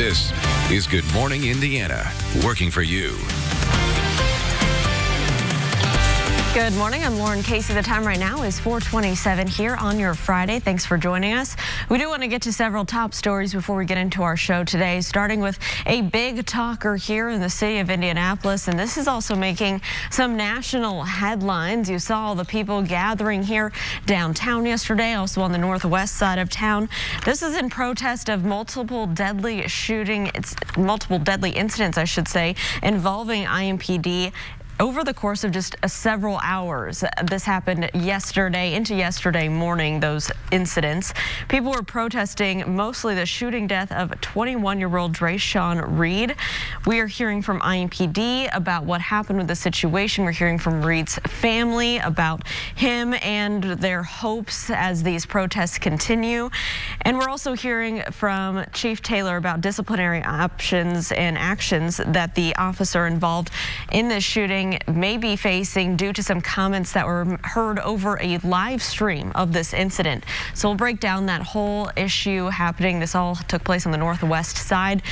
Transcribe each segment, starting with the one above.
This is Good Morning Indiana, working for you. Good morning. I'm Lauren Casey. The time right now is 4:27 here on your Friday. Thanks for joining us. We do want to get to several top stories before we get into our show today, starting with a big talker here in the city of Indianapolis. And this is also making some national headlines. You saw all the people gathering here downtown yesterday, also on the northwest side of town. This is in protest of multiple deadly incidents, I should say, involving IMPD. Over the course of just several hours. This happened yesterday into yesterday morning, those incidents. People were protesting mostly the shooting death of 21-year-old Dreasjon Reed. We are hearing from IMPD about what happened with the situation. We're hearing from Reed's family about him and their hopes as these protests continue. And we're also hearing from Chief Taylor about disciplinary options and actions that the officer involved in this shooting may be facing due to some comments that were heard over a live stream of this incident. So we'll break down that whole issue happening. This all took place on the northwest side.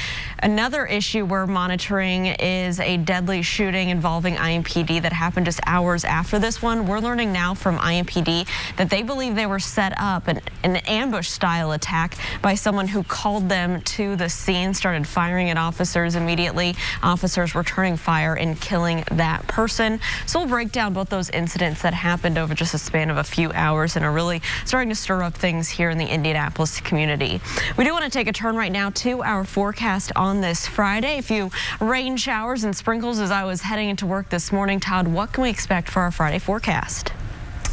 Another issue we're monitoring is a deadly shooting involving IMPD that happened just hours after this one. We're learning now from IMPD that they believe they were set up an ambush style attack by someone who called them to the scene, started firing at officers immediately. Officers returning fire and killing that person. So we'll break down both those incidents that happened over just a span of a few hours and are really starting to stir up things here in the Indianapolis community. We do want to take a turn right now to our forecast on this Friday. A few rain showers and sprinkles as I was heading into work this morning. Todd, what can we expect for our Friday forecast?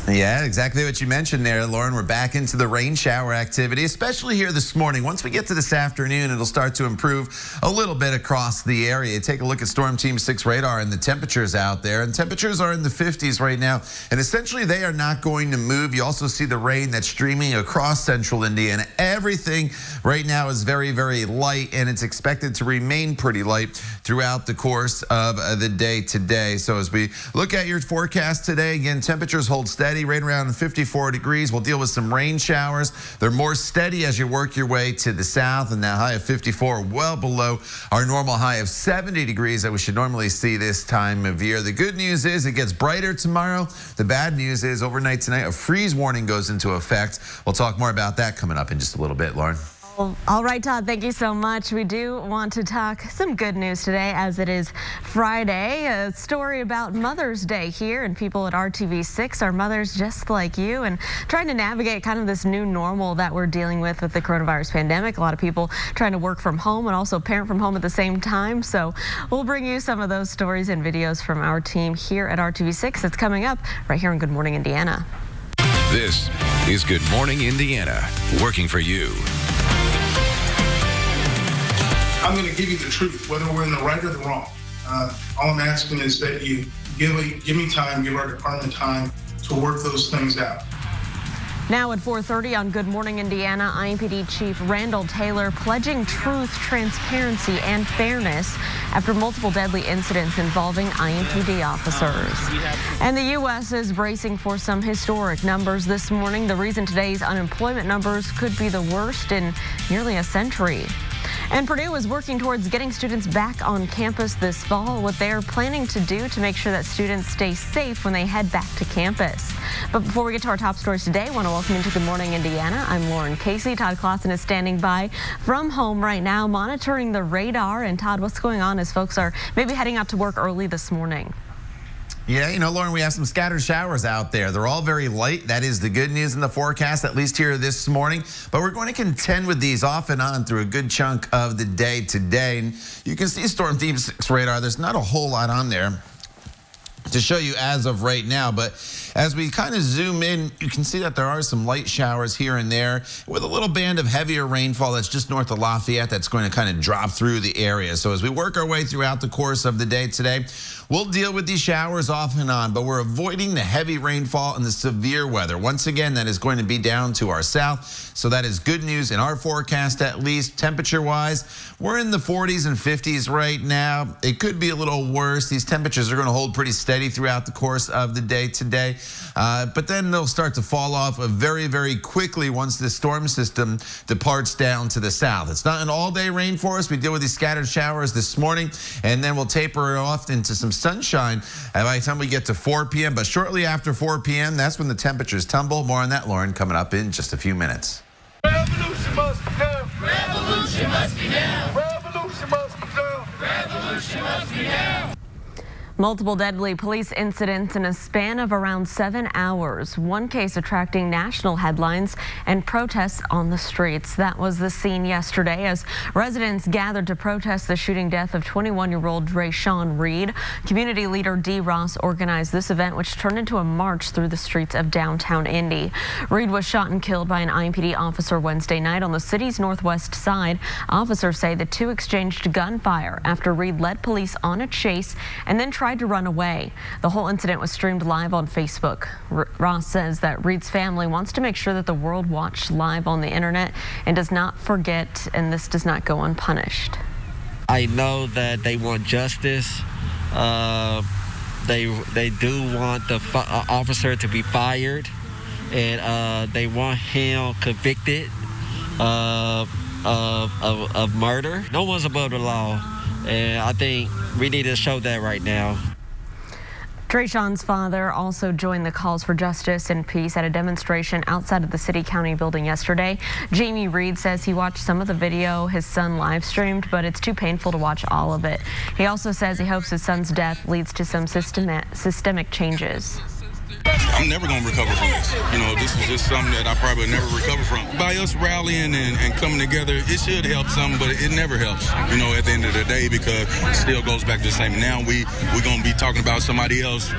Yeah, exactly what you mentioned there, Lauren. We're back into the rain shower activity, especially here this morning. Once we get to this afternoon, it'll start to improve a little bit across the area. Take a look at Storm Team 6 radar and the temperatures out there. And temperatures are in the 50s right now. And essentially, they are not going to move. You also see the rain that's streaming across central Indiana. Everything right now is very, very light, and it's expected to remain pretty light throughout the course of the day today. So as we look at your forecast today, again, temperatures hold steady right around 54 degrees. We'll deal with some rain showers. They're more steady as you work your way to the south, and that high of 54 well below our normal high of 70 degrees that we should normally see this time of year. The good news is it gets brighter tomorrow. The bad news is overnight tonight a freeze warning goes into effect. We'll talk more about that coming up in just a little bit, Lauren. All right, Todd, thank you so much. We do want to talk some good news today as it is Friday. A story about Mother's Day here, and people at RTV6 are mothers just like you and trying to navigate kind of this new normal that we're dealing with the coronavirus pandemic. A lot of people trying to work from home and also parent from home at the same time. So we'll bring you some of those stories and videos from our team here at RTV6. It's coming up right here on Good Morning Indiana. This is Good Morning Indiana, working for you. I'm going to give you the truth, whether we're in the right or the wrong. All I'm asking is that you give me time, give our department time to work those things out. Now at 4:30 on Good Morning Indiana, IMPD Chief Randall Taylor pledging truth, transparency, and fairness after multiple deadly incidents involving IMPD officers. And the U.S. is bracing for some historic numbers this morning. The reason today's unemployment numbers could be the worst in nearly a century. And Purdue is working towards getting students back on campus this fall, what they're planning to do to make sure that students stay safe when they head back to campus. But before we get to our top stories today, I want to welcome you to Good Morning Indiana. I'm Lauren Casey. Todd Clausen is standing by from home right now, monitoring the radar. And Todd, what's going on as folks are maybe heading out to work early this morning? Yeah, you know, Lauren, we have some scattered showers out there. They're all very light. That is the good news in the forecast, at least here this morning. But we're going to contend with these off and on through a good chunk of the day today. And you can see Storm Team 6 radar. There's not a whole lot on there to show you as of right now, but as we kind of zoom in, you can see that there are some light showers here and there with a little band of heavier rainfall that's just north of Lafayette that's going to kind of drop through the area. So as we work our way throughout the course of the day today, we'll deal with these showers off and on, but we're avoiding the heavy rainfall and the severe weather. Once again, that is going to be down to our south, so that is good news in our forecast, at least temperature-wise. We're in the 40s and 50s right now. It could be a little worse. These temperatures are going to hold pretty steady throughout the course of the day today. but then they'll start to fall off very, very quickly once the storm system departs down to the south. It's not an all-day rainforest. We deal with these scattered showers this morning, and then we'll taper it off into some sunshine by the time we get to 4 p.m. But shortly after 4 p.m., that's when the temperatures tumble. More on that, Lauren, coming up in just a few minutes. Revolution must be down. Revolution must be down. Revolution must be down. Revolution must be down. Multiple deadly police incidents in a span of around 7 hours. One case attracting national headlines and protests on the streets. That was the scene yesterday as residents gathered to protest the shooting death of 21-year-old Dreasjon Reed. Community leader D. Ross organized this event, which turned into a march through the streets of downtown Indy. Reed was shot and killed by an IMPD officer Wednesday night on the city's northwest side. Officers say the two exchanged gunfire after Reed led police on a chase and then tried to run away. The whole incident was streamed live on Facebook. Ross says that Reed's family wants to make sure that the world watched live on the internet and does not forget, and this does not go unpunished. I know that they want justice. They do want the officer to be fired, and they want him convicted of murder. No one's above the law. And I think we need to show that right now. Dreasjon's father also joined the calls for justice and peace at a demonstration outside of the City County building yesterday. Jamie Reed says he watched some of the video his son live streamed, but it's too painful to watch all of it. He also says he hopes his son's death leads to some systemic changes. I'm never going to recover from this. You know, this is just something that I probably will never recover from. By us rallying and coming together, it should help some, but it never helps, you know, at the end of the day, because it still goes back to the same. Now we're going to be talking about somebody else 2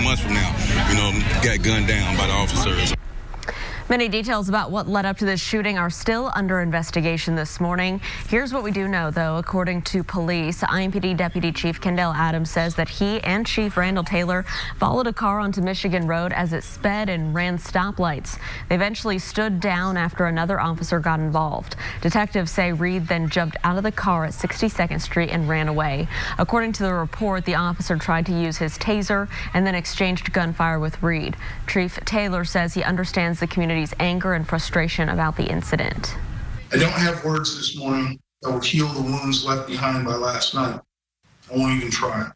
months from now, you know, got gunned down by the officers. Many details about what led up to this shooting are still under investigation this morning. Here's what we do know, though. According to police, IMPD Deputy Chief Kendall Adams says that he and Chief Randall Taylor followed a car onto Michigan Road as it sped and ran stoplights. They eventually stood down after another officer got involved. Detectives say Reed then jumped out of the car at 62nd Street and ran away. According to the report, the officer tried to use his taser and then exchanged gunfire with Reed. Chief Taylor says he understands the community's anger and frustration about the incident. I don't have words this morning that will heal the wounds left behind by last night. I won't even try.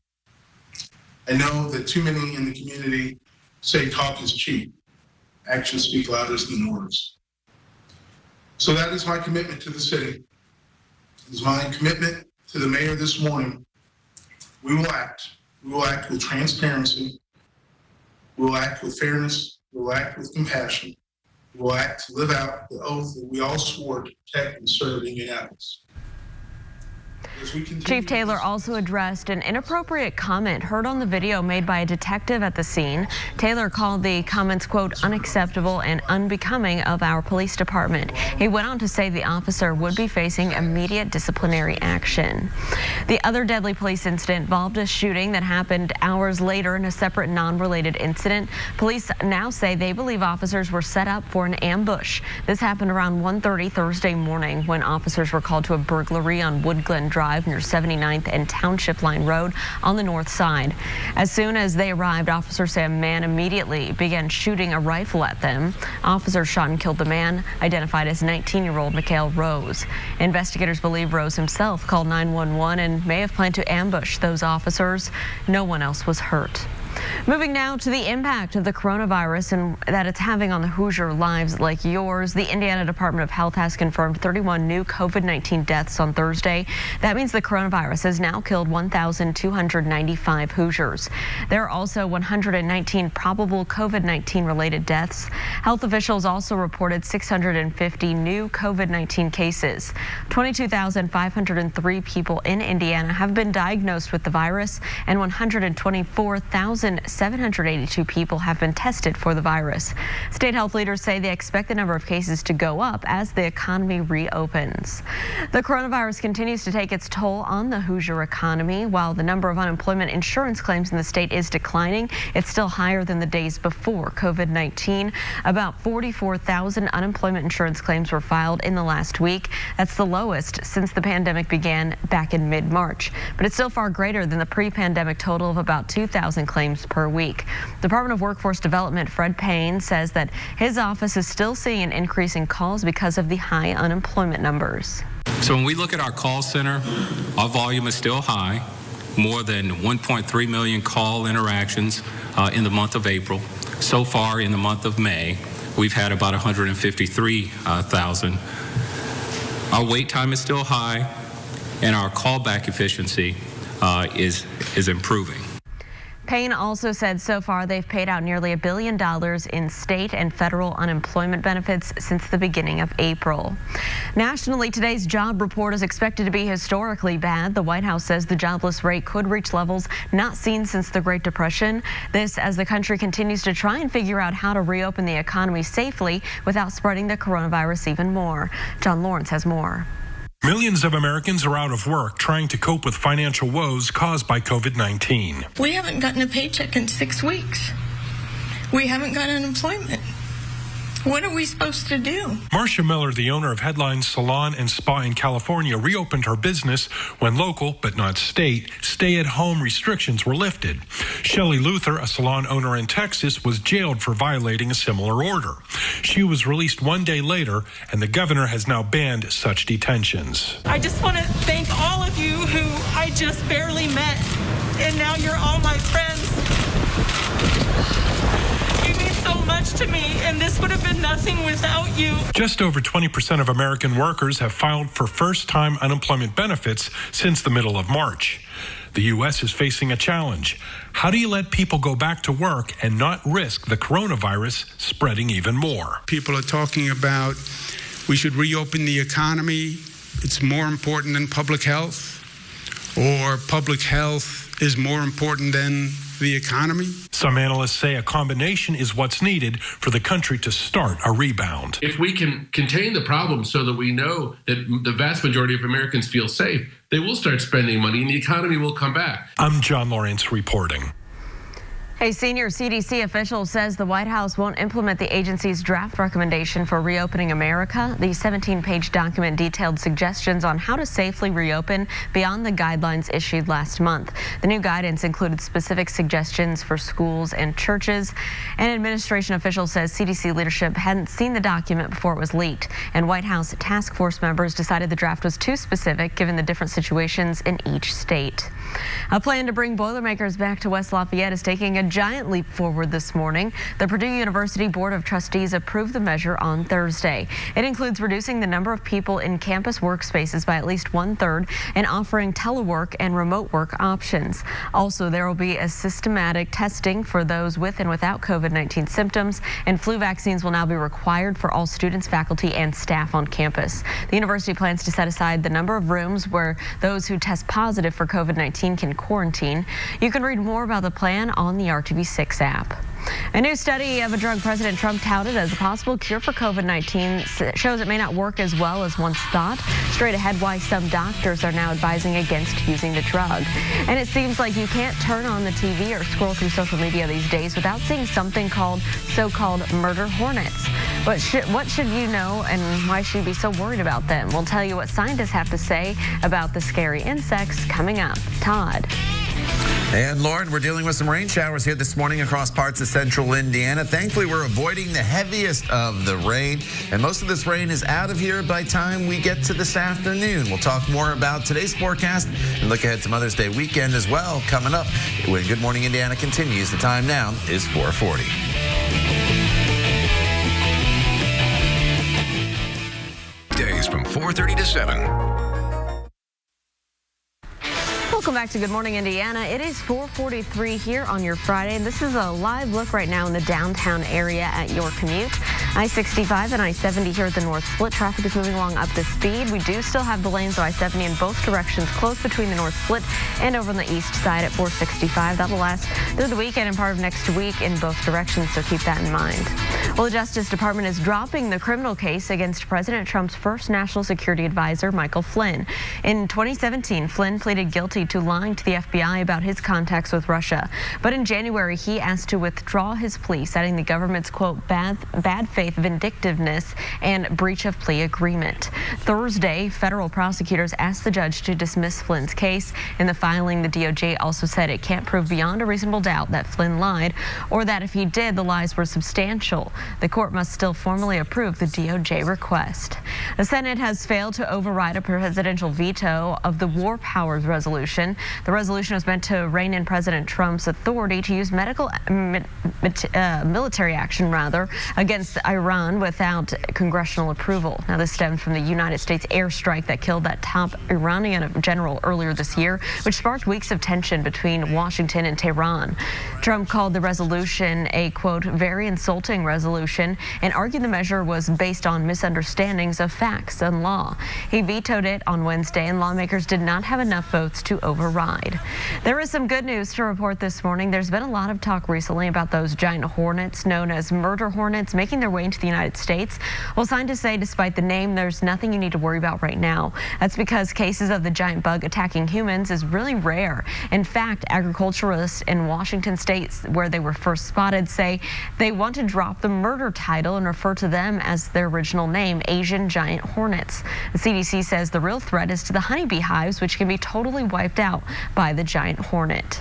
I know that too many in the community say talk is cheap. Actions speak louder than words. So that is my commitment to the city. It is my commitment to the mayor this morning. We will act. We will act with transparency. We will act with fairness. We will act with compassion. We will act to live out the oath that we all swore to protect and serve Indianapolis. Chief Taylor also addressed an inappropriate comment heard on the video made by a detective at the scene. Taylor called the comments, quote, unacceptable and unbecoming of our police department. He went on to say the officer would be facing immediate disciplinary action. The other deadly police incident involved a shooting that happened hours later in a separate non-related incident. Police now say they believe officers were set up for an ambush. This happened around 1:30 Thursday morning when officers were called to a burglary on Wood Glen Drive near 79th and Township Line Road on the north side. As soon as they arrived, officers say a man immediately began shooting a rifle at them. Officers shot and killed the man, identified as 19-year-old Mikhail Rose. Investigators believe Rose himself called 911 and may have planned to ambush those officers. No one else was hurt. Moving now to the impact of the coronavirus and that it's having on the Hoosier lives like yours. The Indiana Department of Health has confirmed 31 new COVID-19 deaths on Thursday. That means the coronavirus has now killed 1,295 Hoosiers. There are also 119 probable COVID-19 related deaths. Health officials also reported 650 new COVID-19 cases. 22,503 people in Indiana have been diagnosed with the virus, and 124,782 people have been tested for the virus. State health leaders say they expect the number of cases to go up as the economy reopens. The coronavirus continues to take its toll on the Hoosier economy. While the number of unemployment insurance claims in the state is declining, it's still higher than the days before COVID-19. About 44,000 unemployment insurance claims were filed in the last week. That's the lowest since the pandemic began back in mid-March, but it's still far greater than the pre-pandemic total of about 2,000 claims times per week. Department of Workforce Development Fred Payne says that his office is still seeing an increase in calls because of the high unemployment numbers. So when we look at our call center, our volume is still high, more than 1.3 million call interactions in the month of April. So far in the month of May, we've had about 153,000. Our wait time is still high, and our callback efficiency is improving. Payne also said so far they've paid out nearly $1 billion in state and federal unemployment benefits since the beginning of April. Nationally, today's job report is expected to be historically bad. The White House says the jobless rate could reach levels not seen since the Great Depression. This as the country continues to try and figure out how to reopen the economy safely without spreading the coronavirus even more. John Lawrence has more. Millions of Americans are out of work trying to cope with financial woes caused by COVID-19. We haven't gotten a paycheck in 6 weeks. We haven't got unemployment. What are we supposed to do? Marcia Miller, the owner of Headlines Salon and Spa in California, reopened her business when local, but not state, stay-at-home restrictions were lifted. Shelley Luther, a salon owner in Texas, was jailed for violating a similar order. She was released 1 day later, and the governor has now banned such detentions. I just want to thank all of you who I just barely met, and now you're all my friends. You mean so much to me, and this would have been nothing without you. Just over 20% of American workers have filed for first-time unemployment benefits since the middle of March. The U.S. is facing a challenge. How do you let people go back to work and not risk the coronavirus spreading even more? People are talking about we should reopen the economy. It's more important than public health, or public health is more important than the economy. Some analysts say a combination is what's needed for the country to start a rebound. If we can contain the problem so that we know that the vast majority of Americans feel safe, they will start spending money and the economy will come back. I'm John Lawrence reporting. A senior CDC official says the White House won't implement the agency's draft recommendation for reopening America. The 17-page document detailed suggestions on how to safely reopen beyond the guidelines issued last month. The new guidance included specific suggestions for schools and churches. An administration official says CDC leadership hadn't seen the document before it was leaked, and White House task force members decided the draft was too specific given the different situations in each state. A plan to bring Boilermakers back to West Lafayette is taking a giant leap forward this morning. The Purdue University Board of Trustees approved the measure on Thursday. It includes reducing the number of people in campus workspaces by at least 1/3 and offering telework and remote work options. Also, there will be a systematic testing for those with and without COVID-19 symptoms, and flu vaccines will now be required for all students, faculty, and staff on campus. The university plans to set aside the number of rooms where those who test positive for COVID-19 can quarantine. You can read more about the plan on the RTV6 app. A new study of a drug President Trump touted as a possible cure for COVID-19 shows it may not work as well as once thought. Straight ahead, why some doctors are now advising against using the drug. And it seems like you can't turn on the TV or scroll through social media these days without seeing something called so-called murder hornets. What should you know, and why should you be so worried about them? We'll tell you what scientists have to say about the scary insects coming up. Todd. And Lauren, we're dealing with some rain showers here this morning across parts of central Indiana. Thankfully, we're avoiding the heaviest of the rain, and most of this rain is out of here by the time we get to this afternoon. We'll talk more about today's forecast and look ahead to Mother's Day weekend as well coming up when Good Morning Indiana continues. The time now is 4:40. Days from 4:30 to 7. Welcome back to Good Morning Indiana. It is 4:43 here on your Friday. This is a live look right now in the downtown area at your commute. I-65 and I-70 here at the North Split. Traffic is moving along up to speed. We do still have the lanes of I-70 in both directions closed between the North Split and over on the east side at 465. That'll last through the weekend and part of next week in both directions, so keep that in mind. Well, the Justice Department is dropping the criminal case against President Trump's first national security advisor, Michael Flynn. In 2017, Flynn pleaded guilty to lying to the FBI about his contacts with Russia. But in January, he asked to withdraw his plea, citing the government's, quote, bad faith vindictiveness and breach of plea agreement. Thursday, federal prosecutors asked the judge to dismiss Flynn's case. In the filing, the DOJ also said it can't prove beyond a reasonable doubt that Flynn lied, or that if he did, the lies were substantial. The court must still formally approve the DOJ request. The Senate has failed to override a presidential veto of the War Powers Resolution. The resolution was meant to rein in President Trump's authority to use military action against Iran without congressional approval. Now, this stemmed from the United States airstrike that killed that top Iranian general earlier this year, which sparked weeks of tension between Washington and Tehran. Trump called the resolution a, quote, very insulting resolution and argued the measure was based on misunderstandings of facts and law. He vetoed it on Wednesday, and lawmakers did not have enough votes to override. There is some good news to report this morning. There's been a lot of talk recently about those giant hornets known as murder hornets making their way into the United States. Well, scientists say despite the name, there's nothing you need to worry about right now. That's because cases of the giant bug attacking humans is really rare. In fact, agriculturalists in Washington state, where they were first spotted, say they want to drop the murder title and refer to them as their original name, Asian giant hornets. The CDC says the real threat is to the honeybee hives, which can be totally wiped out by the giant hornet.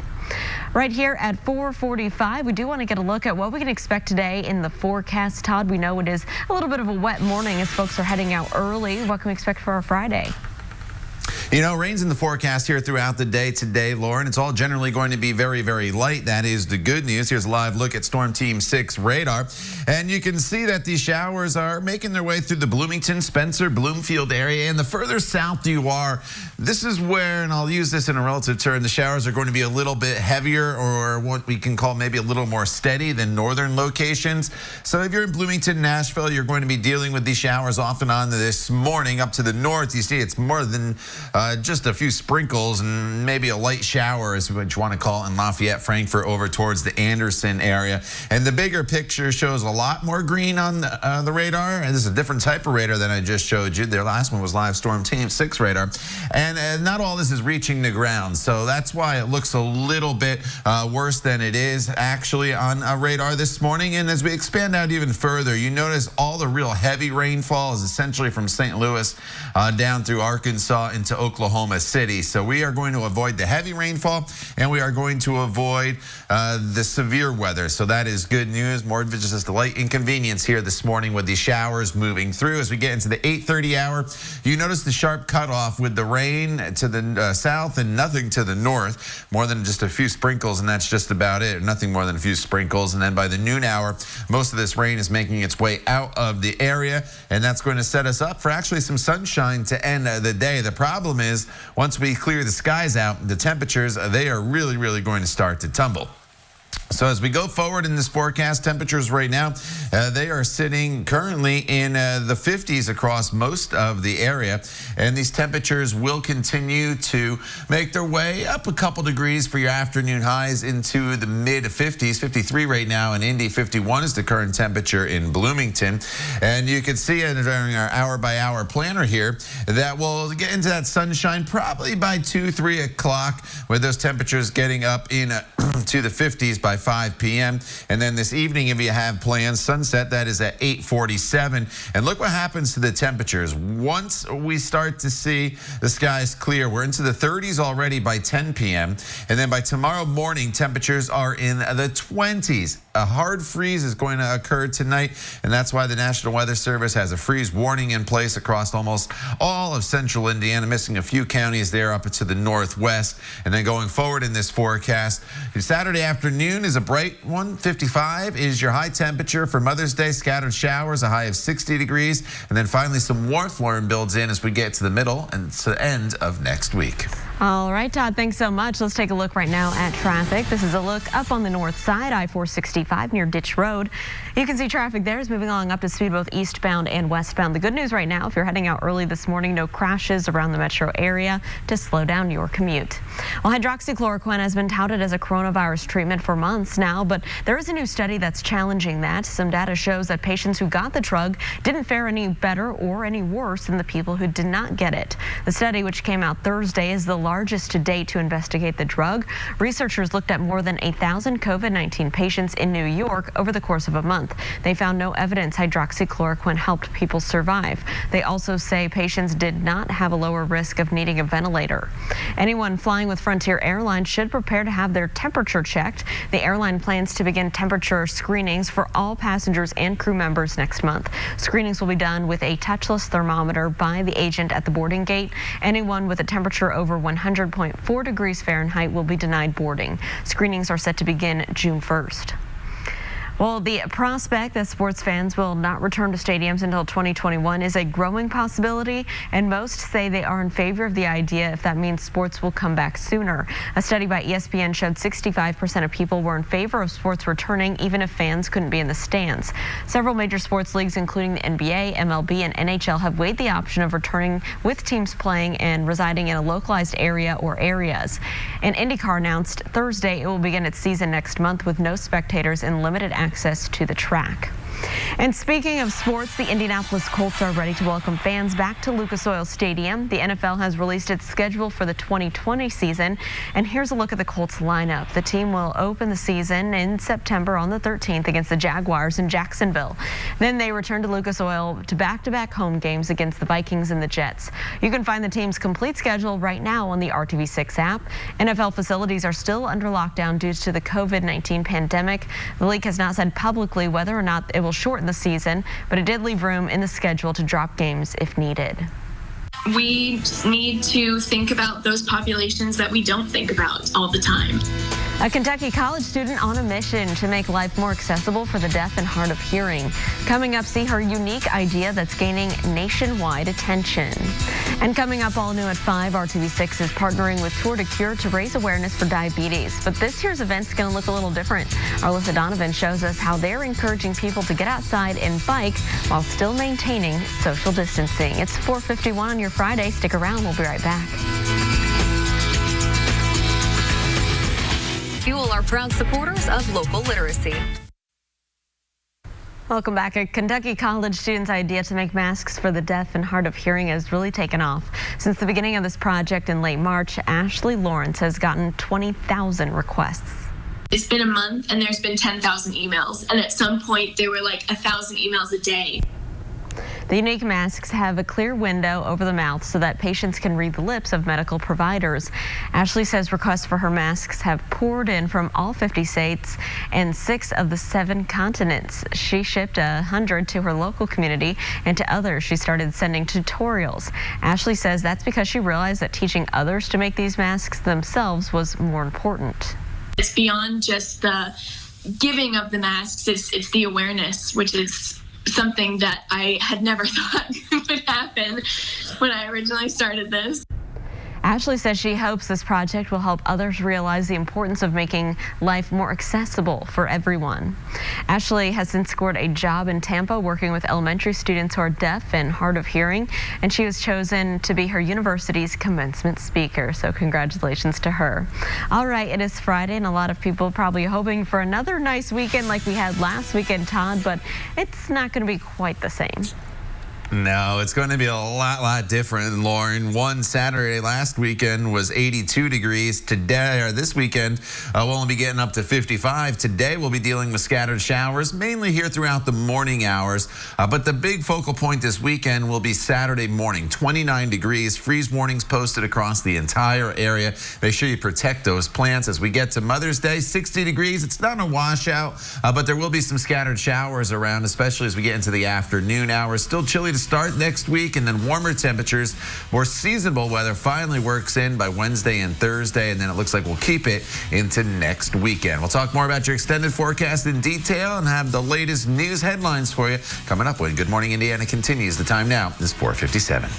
Right here at 4:45, we do want to get a look at what we can expect today in the forecast. Todd, we know it is a little bit of a wet morning as folks are heading out early. What can we expect for our Friday? You know, rain's in the forecast here throughout the day today, Lauren. It's all generally going to be very, very light. That is the good news. Here's a live look at Storm Team 6 radar. And you can see that these showers are making their way through the Bloomington, Spencer, Bloomfield area. And the further south you are, this is where, and I'll use this in a relative term, the showers are going to be a little bit heavier, or what we can call maybe a little more steady than northern locations. So if you're in Bloomington, Nashville, you're going to be dealing with these showers off and on this morning. Up to the north, you see it's more than just a few sprinkles and maybe a light shower is what you want to call in Lafayette, Frankfort, over towards the Anderson area. And the bigger picture shows a lot more green on the radar. And this is a different type of radar than I just showed you. Their last one was live Storm Team 6 radar. And not all this is reaching the ground. So that's why it looks a little bit worse than it is actually on radar this morning. And as we expand out even further, you notice all the real heavy rainfall is essentially from St. Louis down through Arkansas into Oklahoma City. So we are going to avoid the heavy rainfall, and we are going to avoid the severe weather. So that is good news. More just a light inconvenience here this morning with these showers moving through. As we get into the 8:30 hour, you notice the sharp cutoff with the rain to the south and nothing to the north. More than just a few sprinkles, and that's just about it. Nothing more than a few sprinkles. And then by the noon hour, most of this rain is making its way out of the area, and that's going to set us up for actually some sunshine to end the day. The problem is, once we clear the skies out, the temperatures, they are really, really going to start to tumble. So as we go forward in this forecast, temperatures right now, they are sitting currently in the 50s across most of the area. And these temperatures will continue to make their way up a couple degrees for your afternoon highs into the mid 50s. 53 right now in Indy, 51 is the current temperature in Bloomington. And you can see it during our hour-by-hour planner here that we'll get into that sunshine probably by 2, 3 o'clock, with those temperatures getting up in to the 50s by 5 p.m. And then this evening, if you have plans, sunset, that is at 8:47. And look what happens to the temperatures. Once we start to see the skies clear, we're into the 30s already by 10 p.m. And then by tomorrow morning, temperatures are in the 20s. A hard freeze is going to occur tonight, and that's why the National Weather Service has a freeze warning in place across almost all of central Indiana, missing a few counties there up to the northwest. And then going forward in this forecast, Saturday afternoon is a bright one. 55 is your high temperature for Mother's Day. Scattered showers, a high of 60 degrees. And then finally some warmth builds in as we get to the middle and to the end of next week. All right, Todd, thanks so much. Let's take a look right now at traffic. This is a look up on the north side, I-465 near Ditch Road. You can see traffic there is moving along up to speed both eastbound and westbound. The good news right now, if you're heading out early this morning, no crashes around the metro area to slow down your commute. Well, hydroxychloroquine has been touted as a coronavirus treatment for months now, but there is a new study that's challenging that. Some data shows that patients who got the drug didn't fare any better or any worse than the people who did not get it. The study, which came out Thursday, is the largest to date to investigate the drug. Researchers looked at more than 1,000 COVID-19 patients in New York over the course of a month. They found no evidence hydroxychloroquine helped people survive. They also say patients did not have a lower risk of needing a ventilator. Anyone flying with Frontier Airlines should prepare to have their temperature checked. The airline plans to begin temperature screenings for all passengers and crew members next month. Screenings will be done with a touchless thermometer by the agent at the boarding gate. Anyone with a temperature over 100.4 degrees Fahrenheit will be denied boarding. Screenings are set to begin June 1st. Well, the prospect that sports fans will not return to stadiums until 2021 is a growing possibility, and most say they are in favor of the idea if that means sports will come back sooner. A study by ESPN showed 65% of people were in favor of sports returning, even if fans couldn't be in the stands. Several major sports leagues, including the NBA, MLB, and NHL, have weighed the option of returning with teams playing and residing in a localized area or areas. And IndyCar announced Thursday it will begin its season next month with no spectators and limited access to the track. And speaking of sports, the Indianapolis Colts are ready to welcome fans back to Lucas Oil Stadium. The NFL has released its schedule for the 2020 season, and here's a look at the Colts lineup. The team will open the season in September on the 13th against the Jaguars in Jacksonville. Then they return to Lucas Oil to back-to-back home games against the Vikings and the Jets. You can find the team's complete schedule right now on the RTV6 app. NFL facilities are still under lockdown due to the COVID-19 pandemic. The league has not said publicly whether or not it will shorten the season, but it did leave room in the schedule to drop games if needed. We need to think about those populations that we don't think about all the time. A Kentucky college student on a mission to make life more accessible for the deaf and hard of hearing. Coming up, see her unique idea that's gaining nationwide attention. And coming up all new at 5, RTV6 is partnering with Tour de Cure to raise awareness for diabetes. But this year's event's going to look a little different. Alyssa Donovan shows us how they're encouraging people to get outside and bike while still maintaining social distancing. It's 4:51 on your Friday. Stick around. We'll be right back. Fuel are proud supporters of local literacy. Welcome back. A Kentucky college student's idea to make masks for the deaf and hard of hearing has really taken off. Since the beginning of this project in late March, Ashley Lawrence has gotten 20,000 requests. It's been a month and there's been 10,000 emails. And at some point there were like 1,000 emails a day. The unique masks have a clear window over the mouth so that patients can read the lips of medical providers. Ashley says requests for her masks have poured in from all 50 states and 6 of the 7 continents. She shipped 100 to her local community, and to others she started sending tutorials. Ashley says that's because she realized that teaching others to make these masks themselves was more important. It's beyond just the giving of the masks, it's the awareness, which is something that I had never thought would happen when I originally started this. Ashley says she hopes this project will help others realize the importance of making life more accessible for everyone. Ashley has since scored a job in Tampa working with elementary students who are deaf and hard of hearing, and she was chosen to be her university's commencement speaker. So congratulations to her. All right, it is Friday, and a lot of people probably hoping for another nice weekend like we had last weekend, Todd, but it's not going to be quite the same. No, it's going to be a lot different, Lauren. One Saturday last weekend was 82 degrees. Today, or this weekend, we'll only be getting up to 55. Today, we'll be dealing with scattered showers, mainly here throughout the morning hours. But the big focal point this weekend will be Saturday morning, 29 degrees. Freeze warnings posted across the entire area. Make sure you protect those plants. As we get to Mother's Day, 60 degrees. It's not a washout, but there will be some scattered showers around, especially as we get into the afternoon hours. Still chilly to start next week, and then warmer temperatures. More seasonable weather finally works in by Wednesday and Thursday, and then it looks like we'll keep it into next weekend. We'll talk more about your extended forecast in detail and have the latest news headlines for you coming up when Good Morning Indiana continues. The time now is 4:57.